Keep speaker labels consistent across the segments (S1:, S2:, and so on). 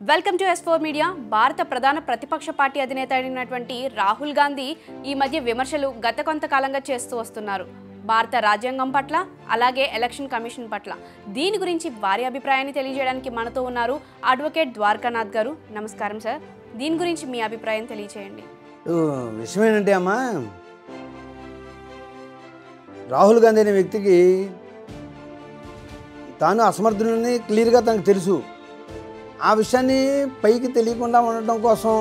S1: Welcome to S4 media. భారత ప్రధాన ప్రతిపక్ష పార్టీ అధినేత అయినటువంటి రాహుల్ గాంధీ ఈ మధ్య విమర్శలు గత కొంతకాలంగా చేస్తూ వస్తున్నారు. భారత రాజ్యాంగం పట్ల, అలాగే ఎలక్షన్ కమిషన్ పట్ల. దీని గురించి వారి అభిప్రాయాన్ని తెలియజేయడానికి మనతో ఉన్నారు అడ్వకేట్ ద్వారకానాథ్ గారు. నమస్కారం సార్. దీని గురించి మీ అభిప్రాయం తెలియజేయండి.
S2: విషయం ఏంటంటే అమ్మా, రాహుల్ గాంధీ అనే వ్యక్తికి తాను అసమర్థులని క్లియర్గా తనకు తెలుసు. ఆ విషయాన్ని పైకి తెలియకుండా ఉండటం కోసం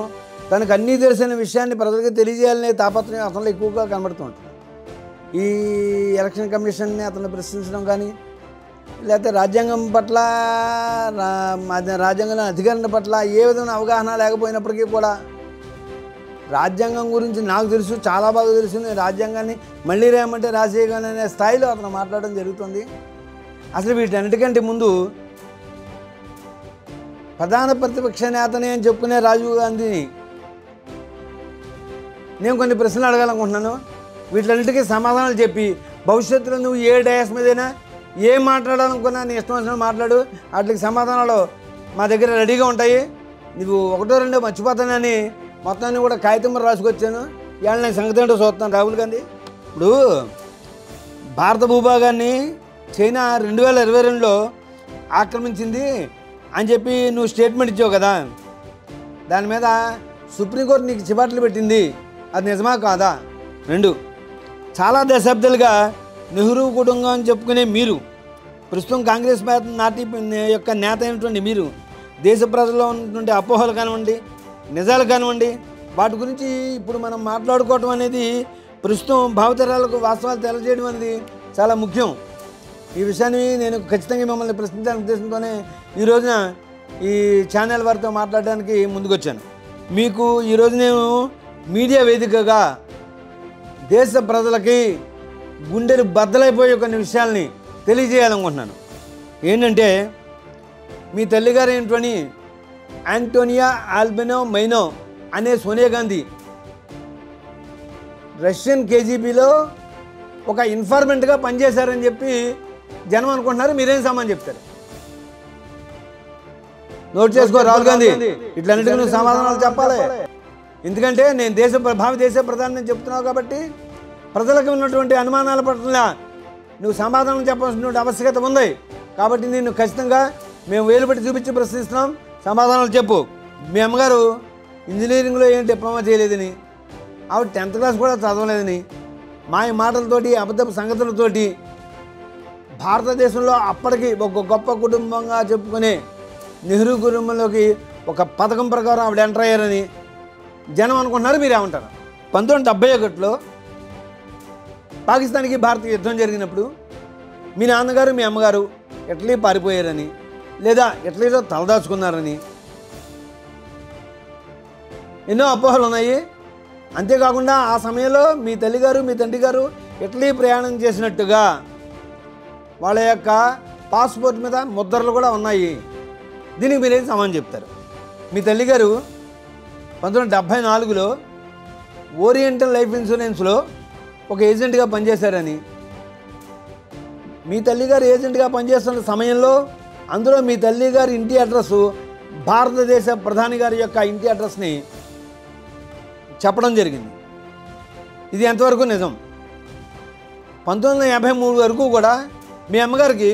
S2: తనకు అన్నీ తెలిసిన విషయాన్ని ప్రజలకు తెలియజేయాలనే తాపత్రయం అతను ఎక్కువగా కనబడుతూ ఉంటుంది. ఈ ఎలక్షన్ కమిషన్ని అతను ప్రశ్నించడం కానీ, లేకపోతే రాజ్యాంగం పట్ల, రాజ్యాంగంలో అధికారుల పట్ల ఏ విధమైన అవగాహన లేకపోయినప్పటికీ కూడా రాజ్యాంగం గురించి నాకు తెలుసు, చాలా బాగా తెలుసు, నేను రాజ్యాంగాన్ని మళ్ళీ రాయమంటే రాసేయగానే అనే స్థాయిలో అతను మాట్లాడడం జరుగుతుంది. అసలు వీటన్నిటికంటే ముందు ప్రధాన ప్రతిపక్ష నేతని అని చెప్పుకునే రాజీవ్ గాంధీని నేను కొన్ని ప్రశ్నలు అడగాలనుకుంటున్నాను. వీటన్నిటికీ సమాధానాలు చెప్పి భవిష్యత్తులో నువ్వు ఏ డయాస్ మీదైనా ఏం మాట్లాడాలనుకున్నా నీ ఇష్టం వచ్చిన మాట్లాడు, వాటికి సమాధానాలు మా దగ్గర రెడీగా ఉంటాయి. నువ్వు ఒకటో రెండో మర్చిపోతానని మొత్తాన్ని కూడా కాగితం రాసుకొచ్చాను. ఇవాళ నేను సంగతి ఏంటో చూస్తాను. రాహుల్ గాంధీ ఇప్పుడు భారత భూభాగాన్ని చైనా 2022లో ఆక్రమించింది అని చెప్పి నువ్వు స్టేట్మెంట్ ఇచ్చావు కదా, దాని మీద సుప్రీంకోర్టు నీకు చివాట్లు పెట్టింది. అది నిజమా కాదా? 2, చాలా దశాబ్దాలుగా నెహ్రూ కుటుంబం అని చెప్పుకునే మీరు, ప్రస్తుతం కాంగ్రెస్ పార్టీ యొక్క నేత అయినటువంటి మీరు, దేశ ప్రజల్లో ఉన్నటువంటి అపోహలు కానివ్వండి, నిజాలు కానివ్వండి, వాటి గురించి ఇప్పుడు మనం మాట్లాడుకోవటం అనేది ప్రస్తుతం భావితరాలకు వాస్తవాలు తెలియజేయడం అనేది చాలా ముఖ్యం. ఈ విషయాన్ని నేను ఖచ్చితంగా మిమ్మల్ని ప్రశ్నించాలనే ఉద్దేశంతోనే ఈ రోజున ఈ ఛానల్ వారితో మాట్లాడడానికి ముందుకొచ్చాను. మీకు ఈరోజు నేను మీడియా వేదికగా దేశ ప్రజలకి గుండెలు బద్దలైపోయే కొన్ని విషయాల్ని తెలియజేయాలనుకుంటున్నాను. ఏంటంటే, మీ తల్లిగారు ఏంటని ఆంటోనియా ఆల్బెనో మైనో అనే సోనియా గాంధీ రష్యన్ KGBలో ఒక ఇన్ఫార్మెంట్గా పనిచేశారని చెప్పి జనం అనుకుంటున్నారు. మీరేం సమాధానం చెప్తారు? నోట్ చేసుకో రాహుల్ గాంధీ, ఇట్లన్నిటికీ నువ్వు సమాధానాలు చెప్పాలి. ఎందుకంటే నేను భావి దేశ ప్రధాని చెప్తున్నావు కాబట్టి ప్రజలకు ఉన్నటువంటి అనుమానాల పట్ల నువ్వు సమాధానం చెప్పాల్సినటువంటి ఆవశ్యకత ఉంది. కాబట్టి నేను ఖచ్చితంగా మేము వేలు పెట్టి చూపించి ప్రశ్నిస్తున్నాం, సమాధానాలు చెప్పు. మీ అమ్మగారు ఇంజనీరింగ్లో ఏం డిప్లొమా చేయలేదని, ఆవిడ 10th క్లాస్ కూడా చదవలేదని, మాయ మాటలతోటి అబద్ధపు సంగతులతోటి భారతదేశంలో అప్పటికి ఒక గొప్ప కుటుంబంగా చెప్పుకునే నెహ్రూ కుటుంబంలోకి ఒక పథకం ప్రకారం ఆవిడ ఎంటర్ అయ్యారని జనం అనుకుంటున్నారు. మీరేమంటారు? 1971లో పాకిస్తాన్కి భారత్కి యుద్ధం జరిగినప్పుడు మీ నాన్నగారు మీ అమ్మగారు ఇటలీ పారిపోయారని, లేదా ఇటలీలో తలదాచుకున్నారని ఎన్నో అపోహలు ఉన్నాయి. అంతేకాకుండా ఆ సమయంలో మీ తల్లిగారు మీ తండ్రి గారు ఇటలీ ప్రయాణం చేసినట్టుగా వాళ్ళ యొక్క పాస్పోర్ట్ మీద ముద్రలు కూడా ఉన్నాయి. దీనికి మీరేం సమాధానం చెప్తారు? మీ తల్లిగారు 1974లో ఓరియంటల్ లైఫ్ ఇన్సూరెన్స్లో ఒక ఏజెంట్గా పనిచేశారని, మీ తల్లిగారు ఏజెంట్గా పనిచేస్తున్న సమయంలో అందులో మీ తల్లిగారి ఇంటి అడ్రస్ భారతదేశ ప్రధాని గారి యొక్క ఇంటి అడ్రస్ని చెప్పడం జరిగింది. ఇది ఎంతవరకు నిజం? 1953 వరకు కూడా మీ అమ్మగారికి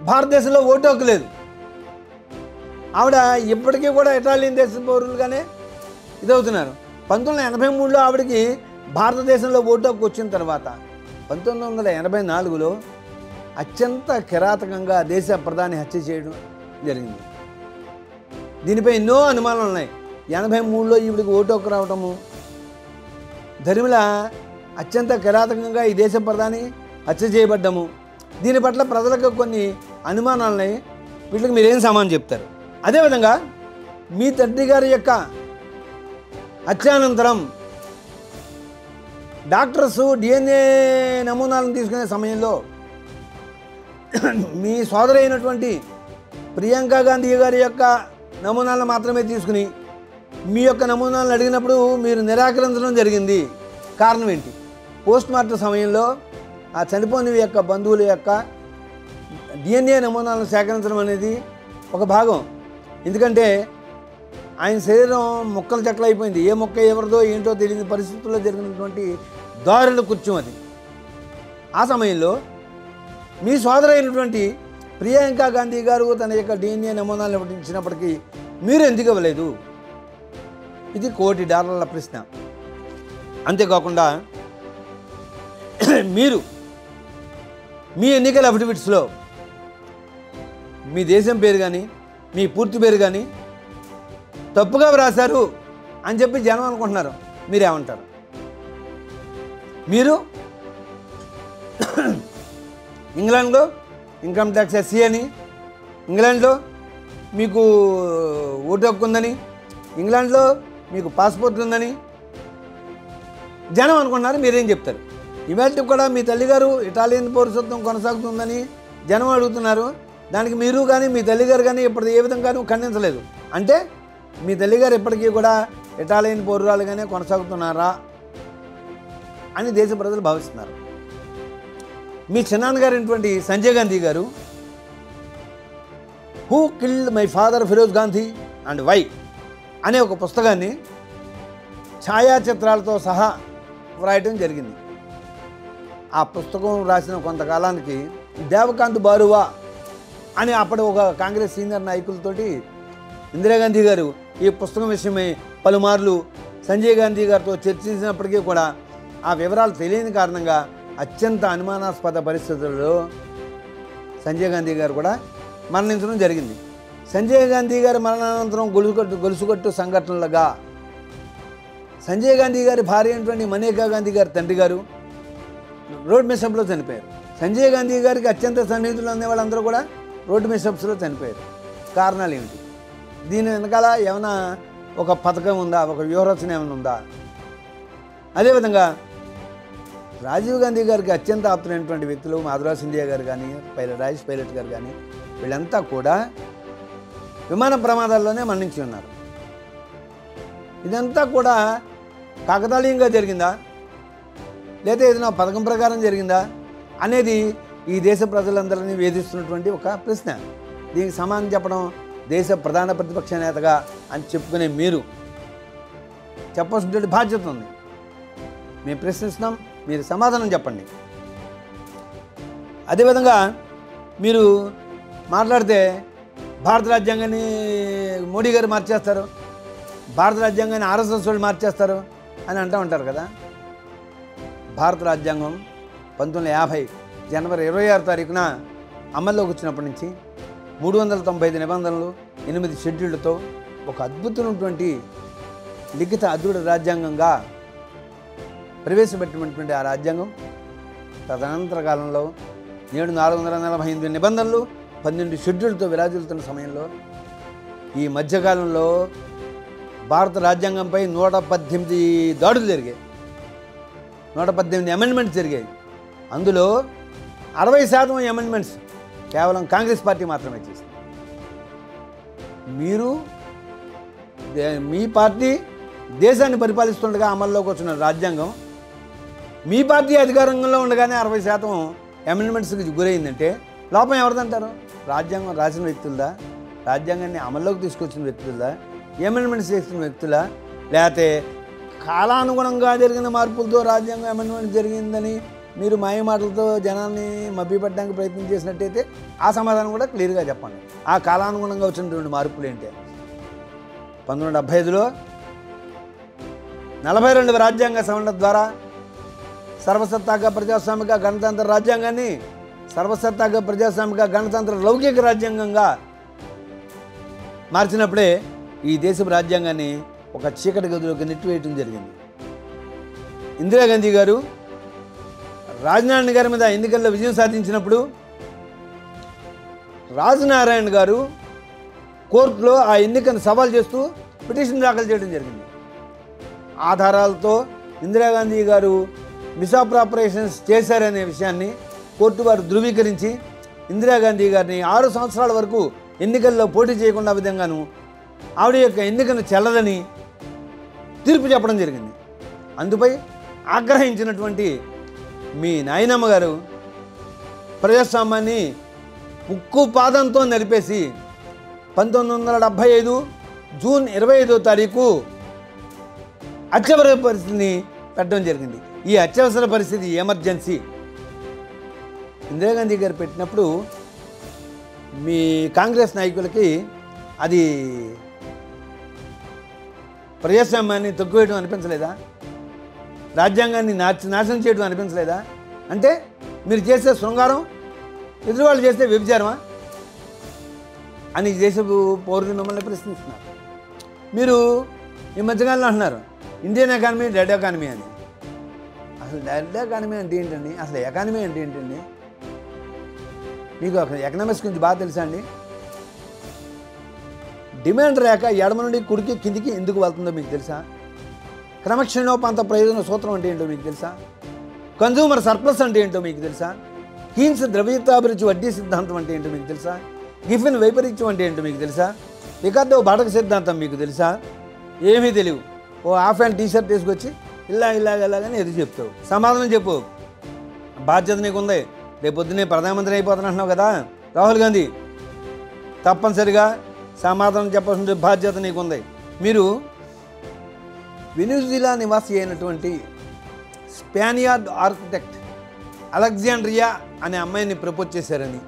S2: భారతదేశంలో ఓటు హక్కు లేదు. ఆవిడ ఇప్పటికీ కూడా ఇటాలియన్ దేశ పౌరులుగానే ఇదవుతున్నారు. 1983లో ఆవిడకి భారతదేశంలో ఓటు హక్కు వచ్చిన తర్వాత 1984లో అత్యంత కిరాతకంగా దేశ ప్రధాని హత్య చేయడం జరిగింది. దీనిపై ఎన్నో అనుమానాలు ఉన్నాయి. 83లో ఈవిడికి ఓటు హక్కు రావటము, ధర్మిల అత్యంత కిరాతకంగా ఈ దేశ ప్రధాని హత్య చేయబడ్డము, దీని పట్ల ప్రజలకు కొన్ని అనుమానాలున్నాయి. వీటికి మీరేం సమాధానం చెప్తారు? అదేవిధంగా మీ తండ్రి గారి యొక్క హత్యానంతరం డాక్టర్స్ DNA నమూనాలను తీసుకునే సమయంలో మీ సోదరి అయినటువంటి ప్రియాంక గాంధీ గారి యొక్క నమూనాలను మాత్రమే తీసుకుని మీ యొక్క నమూనాలను అడిగినప్పుడు మీరు నిరాకరించడం జరిగింది. కారణం ఏంటి? పోస్ట్ మార్టం సమయంలో ఆ చనిపోయిన యొక్క బంధువుల యొక్క DNA నమూనాలను సేకరించడం అనేది ఒక భాగం. ఎందుకంటే ఆయన శరీరం మొక్కలు చెక్కలు అయిపోయింది. ఏ మొక్క ఎవరిదో ఏంటో తెలియని పరిస్థితుల్లో జరిగినటువంటి దారుణ కృత్యం అది. ఆ సమయంలో మీ సోదరైనటువంటి ప్రియాంక గాంధీ గారు తన యొక్క DNA నమూనాలు ఇచ్చినప్పటికీ మీరు ఎందుకు ఇవ్వలేదు? ఇది $1,00,00,000 ప్రశ్న. అంతేకాకుండా మీరు మీ ఎన్నికల అఫిడవిట్స్లో మీ దేశం పేరు కానీ మీ పూర్తి పేరు కానీ తప్పుగా వ్రాశారు అని చెప్పి జనం అనుకుంటున్నారు. మీరేమంటారు? మీరు ఇంగ్లాండ్లో ఇన్కమ్ ట్యాక్స్ SC అని, ఇంగ్లాండ్లో మీకు ఓటు హక్కు ఉందని, ఇంగ్లాండ్లో మీకు పాస్పోర్ట్ ఉందని జనం అనుకుంటున్నారు. మీరేం చెప్తారు? ఇవాళ కూడా మీ తల్లిగారు ఇటాలియన్ పౌరసత్వం కొనసాగుతుందని జనం అడుగుతున్నారు. దానికి మీరు కానీ మీ తల్లిగారు కానీ ఇప్పుడు ఏ విధంగానూ ఖండించలేదు. అంటే మీ తల్లిగారు ఇప్పటికీ కూడా ఇటాలియన్ పౌరురాలుగానే కొనసాగుతున్నారా అని దేశ ప్రజలు భావిస్తున్నారు. మీ చిన్నాన్నగారైనటువంటి సంజయ్ గాంధీ గారు who killed my father Feroze Gandhi and why అనే ఒక పుస్తకాన్ని ఛాయాచిత్రాలతో సహా వ్రాయటం జరిగింది. ఆ పుస్తకం రాసిన కొంతకాలానికి దేవకాంత్ బారువా అని అప్పటి ఒక కాంగ్రెస్ సీనియర్ నాయకులతోటి ఇందిరాగాంధీ గారు ఈ పుస్తకం విషయమై పలుమార్లు సంజయ్ గాంధీ గారితో చర్చించినప్పటికీ కూడా ఆ వివరాలు తెలియని కారణంగా అత్యంత అనుమానాస్పద పరిస్థితుల్లో సంజయ్ గాంధీ గారు కూడా మరణించడం జరిగింది. సంజయ్ గాంధీ గారి మరణానంతరం గొలుసుకట్టు సంఘటనలుగా సంజయ్ గాంధీ గారి భార్య అయినటువంటి మనేకా గాంధీ గారి తండ్రి గారు రోడ్ మిస్అప్లో చనిపోయారు. సంజయ్ గాంధీ గారికి అత్యంత సన్నిహితులు అనే వాళ్ళందరూ కూడా రోడ్ మిస్అప్స్లో చనిపోయారు. కారణాలు ఏమిటి? దీని వెనకాల ఏమైనా ఒక పథకం ఉందా? ఒక వ్యూహరచన ఏమైనా ఉందా? అదేవిధంగా రాజీవ్ గాంధీ గారికి అత్యంత ఆప్తులైనటువంటి వ్యక్తులు మాధురాజ్ సింధియా గారు కానీ రాజేష్ పైలట్ గారు కానీ వీళ్ళంతా కూడా విమాన ప్రమాదాల్లోనే మరణించి ఉన్నారు. ఇదంతా కూడా కాకతాళీయంగా జరిగిందా లేదా ఏదైనా పథకం ప్రకారం జరిగిందా అనేది ఈ దేశ ప్రజలందరినీ వేధిస్తున్నటువంటి ఒక ప్రశ్న. దీనికి సమాధానం చెప్పడం దేశ ప్రధాన ప్రతిపక్ష నేతగా అని చెప్పుకునే మీరు చెప్పాల్సినటువంటి బాధ్యత ఉంది. మేము ప్రశ్నిస్తున్నాం, మీరు సమాధానం చెప్పండి. అదేవిధంగా మీరు మాట్లాడితే భారత రాజ్యాంగాన్ని మోడీ గారు మార్చేస్తారు, భారత రాజ్యాంగాన్ని RSS వాళ్ళు మార్చేస్తారు అని అంటూ ఉంటారు కదా. భారత రాజ్యాంగం 1950 జనవరి 26 తారీఖున అమల్లోకి వచ్చినప్పటి నుంచి 395 నిబంధనలు 8 షెడ్యూళ్లతో ఒక అద్భుతమైనటువంటి లిఖిత అద్భుత రాజ్యాంగంగా ప్రవేశపెట్టినటువంటి ఆ రాజ్యాంగం తదనంతర కాలంలో నేడు 448 నిబంధనలు 12 షెడ్యూళ్లతో విరాజిల్లుతున్న సమయంలో ఈ మధ్యకాలంలో భారత రాజ్యాంగంపై 118 దాడులు జరిగాయి, 118 అమెండ్మెంట్స్ జరిగాయి. అందులో 60% అమెండ్మెంట్స్ కేవలం కాంగ్రెస్ పార్టీ మాత్రమే చేసింది. మీరు మీ పార్టీ దేశాన్ని పరిపాలిస్తుండగా అమల్లోకి వచ్చిన రాజ్యాంగం మీ పార్టీ అధికారంలో ఉండగానే 60% అమెండ్మెంట్స్కి గురైందంటే లోపం ఎవరిదంటారు? రాజ్యాంగం రాసిన వ్యక్తులదా? రాజ్యాంగాన్ని అమల్లోకి తీసుకొచ్చిన వ్యక్తులదా? అమెండ్మెంట్స్ చేసిన వ్యక్తులా? లేకపోతే కాలానుగుణంగా జరిగిన మార్పులతో రాజ్యాంగ అమెండ్మెంట్ జరిగిందని మీరు మాయమాటలతో జనాన్ని మభ్యపెట్టడానికి ప్రయత్నం చేసినట్టయితే ఆ సమాధానం కూడా క్లియర్గా చెప్పండి. ఆ కాలానుగుణంగా వచ్చినటువంటి మార్పులు ఏంటి? 1975లో 42వ రాజ్యాంగ సవరణ ద్వారా సర్వసత్తాక ప్రజాస్వామిక గణతంత్ర రాజ్యాంగాన్ని సర్వసత్తాక ప్రజాస్వామిక గణతంత్ర లౌకిక రాజ్యాంగంగా మార్చినప్పుడే ఈ దేశపు రాజ్యాంగాన్ని ఒక చీకటి గదిలోకి నెట్టివేయటం జరిగింది. ఇందిరాగాంధీ గారు రాజనారాయణ గారి మీద ఎన్నికల్లో విజయం సాధించినప్పుడు రాజనారాయణ గారు కోర్టులో ఆ ఎన్నికను సవాల్ చేస్తూ పిటిషన్ దాఖలు చేయడం జరిగింది. ఆధారాలతో ఇందిరాగాంధీ గారు మిస్అప్రాపరేషన్స్ చేశారనే విషయాన్ని కోర్టు వారు ధృవీకరించి ఇందిరాగాంధీ గారిని 6 సంవత్సరాల వరకు ఎన్నికల్లో పోటీ చేయకుండా విధంగాను ఆవిడ యొక్క ఎన్నికను చెల్లదని తీర్పు చెప్పడం జరిగింది. అందుపై ఆగ్రహించినటువంటి మీ నాయనమ్మ గారు ప్రజాస్వామ్యాన్ని ఉక్కు పాదంతో నలిపేసి 1975 జూన్ 25వ తారీఖు అత్యవసర పరిస్థితిని పెట్టడం జరిగింది. ఈ అత్యవసర పరిస్థితి ఎమర్జెన్సీ ఇందిరాగాంధీ గారు పెట్టినప్పుడు మీ కాంగ్రెస్ నాయకులకి అది ప్రజాస్వామ్యాన్ని తొక్కువేయడం అనిపించలేదా? రాజ్యాంగాన్ని నాశనం చేయడం అనిపించలేదా? అంటే మీరు చేసే శృంగారం ఎదురువాళ్ళు చేస్తే వ్యభిచారమా అని దేశపు పౌరులు మిమ్మల్ని ప్రశ్నిస్తున్నారు. మీరు ఈ మధ్యకాలంలో అంటున్నారు ఇండియన్ ఎకానమీ డెడ్ ఎకానమీ అని. అసలు డెడ్ ఎకానమీ అంటే ఏంటండి? అసలు ఎకానమీ అంటే ఏంటండి? మీకు ఎకనామిక్స్ గురించి బాగా తెలుసా అండి? డిమాండ్ రేఖ ఎడమ నుండి కుడికి కిందికి ఎందుకు వెళ్తుందో మీకు తెలుసా? క్రమక్షణోపాంత ప్రయోజన సూత్రం అంటే ఏంటో మీకు తెలుసా? కన్జ్యూమర్ సర్ప్లస్ అంటే ఏంటో మీకు తెలుసా? కీన్స్ ద్రవ్యతాభిరుచి వడ్డీ సిద్ధాంతం అంటే ఏంటో మీకు తెలుసా? గిఫిన్ వైపరీత్యం అంటే ఏంటో మీకు తెలుసా? రికార్డో బాటక సిద్ధాంతం మీకు తెలుసా? ఏమీ తెలియవు. ఓ హాఫ్ హ్యాండ్ టీషర్ట్ తీసుకొచ్చి ఇలాగని ఎదురు చెప్తావు. సమాధానం చెప్పు. బాధ్యత నీకుంది. రేపు పొద్దునే ప్రధానమంత్రి అయిపోతానంటున్నావు కదా రాహుల్ గాంధీ, తప్పనిసరిగా సమాధానం చెప్పాల్సిన బాధ్యత నీకుంది. మీరు వెనిజులా నివాసి అయినటువంటి స్పానియార్డ్ ఆర్కిటెక్ట్ అలెగ్జాండ్రియా అనే అమ్మాయిని ప్రపోజ్ చేశారని,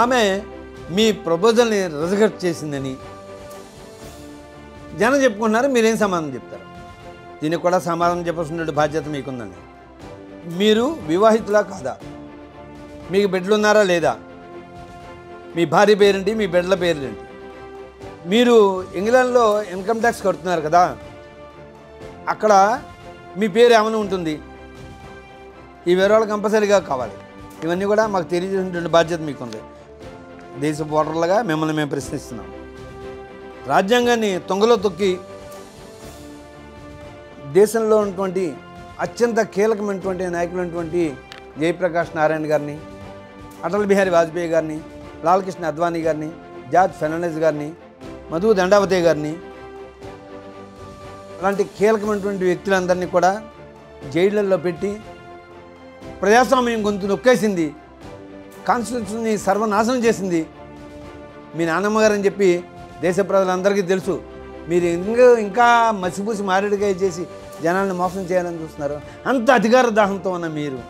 S2: ఆమె మీ ప్రపోజల్ని రిజెక్ట్ చేసిందని జనం చెప్పుకుంటున్నారు. మీరేం సమాధానం చెప్తారు? దీనికి కూడా సమాధానం చెప్పాల్సిన బాధ్యత మీకుందండి. మీరు వివాహితులా కాదా? మీకు బిడ్డలు ఉన్నారా లేదా? మీ భార్య పేరేంటి? మీ బిడ్డల పేర్లేంటి? మీరు ఇంగ్లాండ్లో ఇన్కమ్ ట్యాక్స్ కడుతున్నారు కదా, అక్కడ మీ పేరు ఏమైనా ఉంటుంది? ఈ వివరాలు కంపల్సరీగా కావాలి. ఇవన్నీ కూడా మాకు తెలియజేసినటువంటి బాధ్యత మీకుంది. దేశ ఓటర్లుగా మిమ్మల్ని మేము ప్రశ్నిస్తున్నాం. రాజ్యాంగాన్ని తొంగలో తొక్కి దేశంలో ఉన్నటువంటి అత్యంత కీలకమైనటువంటి నాయకులైనటువంటి జయప్రకాష్ నారాయణ గారిని, అటల్ బిహారీ వాజ్పేయి గారిని, లాల్ కృష్ణ అద్వానీ గారిని, జార్జ్ ఫెర్నాండెస్ గారిని, మధు దండావతే గారిని, అలాంటి కీలకమైనటువంటి వ్యక్తులందరినీ కూడా జైళ్ళల్లో పెట్టి ప్రజాస్వామ్యం గొంతు నొక్కేసింది, కాన్స్టిట్యూషన్ని సర్వనాశనం చేసింది మీ నాన్నమ్మ గారు అని చెప్పి దేశ ప్రజలందరికీ తెలుసు. మీరు ఇంకా మసిపూసి మారేడుకాయ చేసి జనాలను మోసం చేయాలని చూస్తున్నారు. అంత అధికార దాహంతో ఉన్న మీరు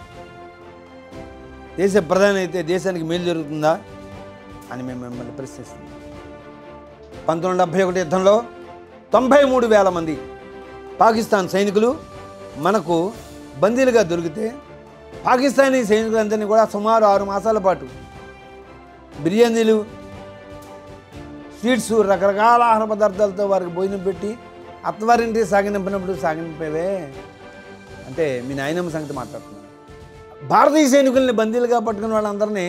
S2: దేశ ప్రధాని అయితే దేశానికి మేలు జరుగుతుందా అని మేము మిమ్మల్ని ప్రశ్నిస్తున్నాం. 1971 యుద్ధంలో 93,000 మంది పాకిస్తాన్ సైనికులు మనకు బందీలుగా దొరికితే పాకిస్తానీ సైనికులందరినీ కూడా సుమారు 6 మాసాల పాటు బిర్యానీలు, స్వీట్స్, రకరకాల ఆహార పదార్థాలతో వారికి భోజనం పెట్టి అత్తవారింటి సాగనింపినప్పుడు సాగనింపేవే అంటే మీ నాయనమ్మ సంగతి మాట్లాడుతున్నాను. భారతీయ సైనికుల్ని బందీలుగా పట్టుకున్న వాళ్ళందరినీ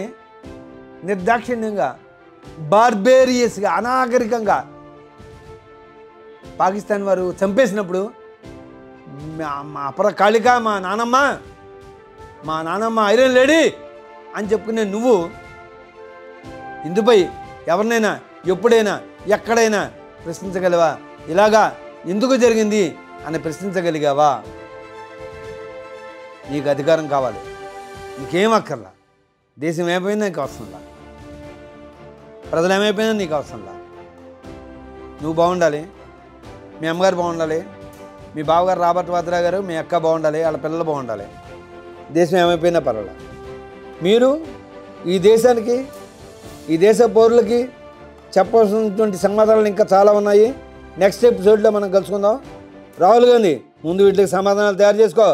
S2: నిర్దాక్షిణ్యంగా, బార్బేరియస్గా, అనాగరికంగా పాకిస్తాన్ వారు చంపేసినప్పుడు మా అపర కాళిక, మా నానమ్మ ఐరన్ లేడీ అని చెప్పుకునే నువ్వు ఇందుపై ఎవరినైనా ఎప్పుడైనా ఎక్కడైనా ప్రశ్నించగలవా? ఇలాగా ఎందుకు జరిగింది అని ప్రశ్నించగలిగావా? నీకు అధికారం కావాలి, నీకేం అక్కర్లా. దేశం ఏమైపోయిందా నీకు అవసరంలా, ప్రజలు ఏమైపోయినా నీకు అవసరంలా. నువ్వు బాగుండాలి, మీ అమ్మగారు బాగుండాలి, మీ బావగారు రాబర్ట్ వాద్రా గారు, మీ అక్క బాగుండాలి, వాళ్ళ పిల్లలు బాగుండాలి. దేశం ఏమైపోయినా పర్వాలేదు. మీరు ఈ దేశానికి, ఈ దేశ పౌరులకి చెప్పాల్సినటువంటి సమాధానాలు ఇంకా చాలా ఉన్నాయి. నెక్స్ట్ ఎపిసోడ్లో మనం కలుసుకుందాం. రాహుల్ గాంధీ, ముందు వీటికి సమాధానాలు తయారు చేసుకో.